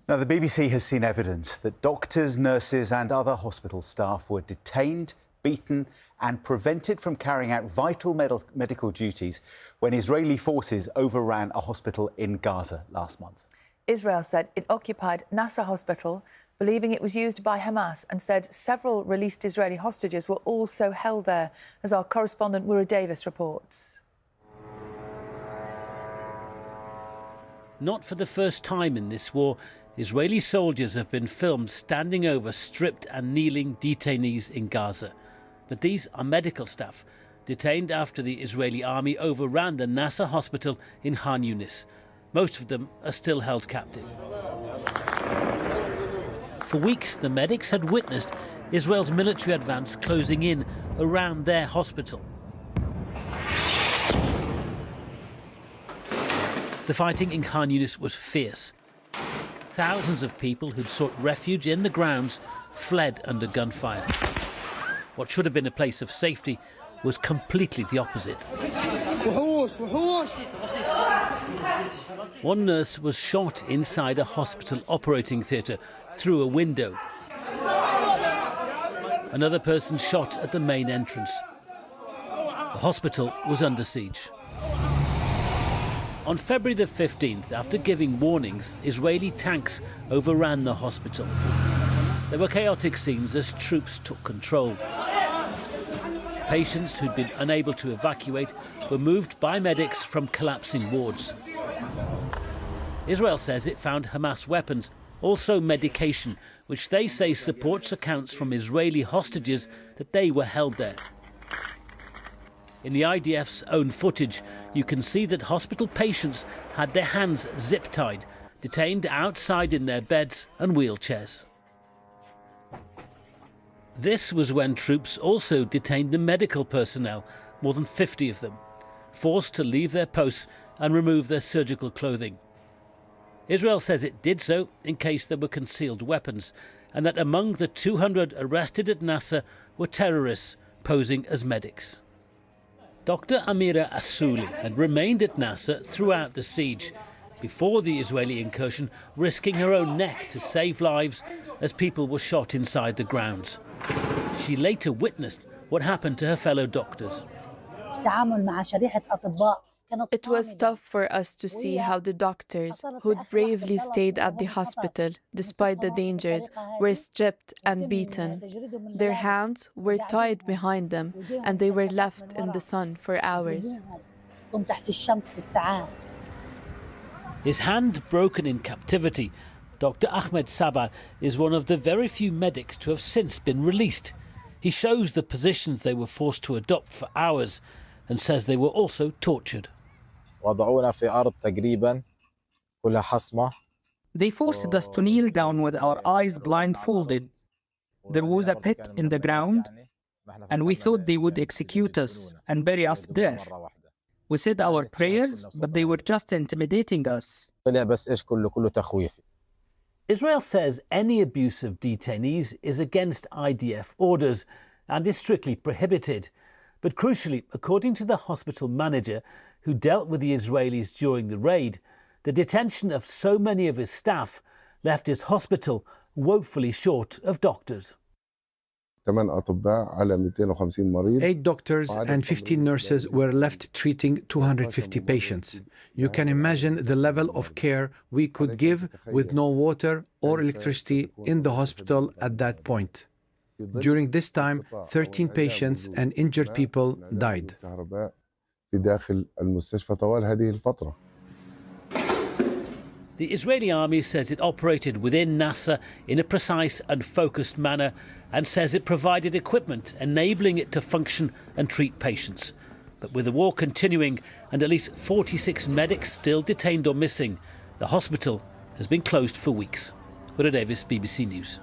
Now, the BBC has seen evidence that doctors, nurses and other hospital staff were detained, beaten and prevented from carrying out vital medical duties when Israeli forces overran a hospital in Gaza last month. Israel said it occupied Nasser hospital, believing it was used by Hamas, and said several released Israeli hostages were also held there, as our correspondent Wura Davis reports. Not for the first time in this war, Israeli soldiers have been filmed standing over stripped and kneeling detainees in Gaza. But these are medical staff, detained after the Israeli army overran the Nasser hospital in Khan Younis. Most of them are still held captive. For weeks, the medics had witnessed Israel's military advance closing in around their hospital. The fighting in Khan Younis was fierce. Thousands of people who'd sought refuge in the grounds fled under gunfire. What should have been a place of safety was completely the opposite. One nurse was shot inside a hospital operating theatre through a window. Another person shot at the main entrance. The hospital was under siege. On February the 15th, after giving warnings, Israeli tanks overran the hospital. There were chaotic scenes as troops took control. Patients who'd been unable to evacuate were moved by medics from collapsing wards. Israel says it found Hamas weapons, also medication, which they say supports accounts from Israeli hostages that they were held there. In the IDF's own footage, you can see that hospital patients had their hands zip-tied, detained outside in their beds and wheelchairs. This was when troops also detained the medical personnel, more than 50 of them, forced to leave their posts and remove their surgical clothing. Israel says it did so in case there were concealed weapons, and that among the 200 arrested at Nasser were terrorists posing as medics. Dr. Amira Assouli had remained at Nasser throughout the siege, before the Israeli incursion, risking her own neck to save lives as people were shot inside the grounds. She later witnessed what happened to her fellow doctors. It was tough for us to see how the doctors, who'd bravely stayed at the hospital despite the dangers, were stripped and beaten. Their hands were tied behind them and they were left in the sun for hours. His hand broken in captivity, Dr. Ahmed Sabah is one of the very few medics to have since been released. He shows the positions they were forced to adopt for hours and says they were also tortured. They forced us to kneel down with our eyes blindfolded. There was a pit in the ground, and we thought they would execute us and bury us there. We said our prayers, but they were just intimidating us. Israel says any abuse of detainees is against IDF orders and is strictly prohibited. But crucially, according to the hospital manager who dealt with the Israelis during the raid, the detention of so many of his staff left his hospital woefully short of doctors. 8 doctors and 15 nurses were left treating 250 patients. You can imagine the level of care we could give with no water or electricity in the hospital at that point. During this time, 13 patients and injured people died. The Israeli army says it operated within Nasser in a precise and focused manner and says it provided equipment enabling it to function and treat patients. But with the war continuing and at least 46 medics still detained or missing, the hospital has been closed for weeks. Wura Davis, BBC News.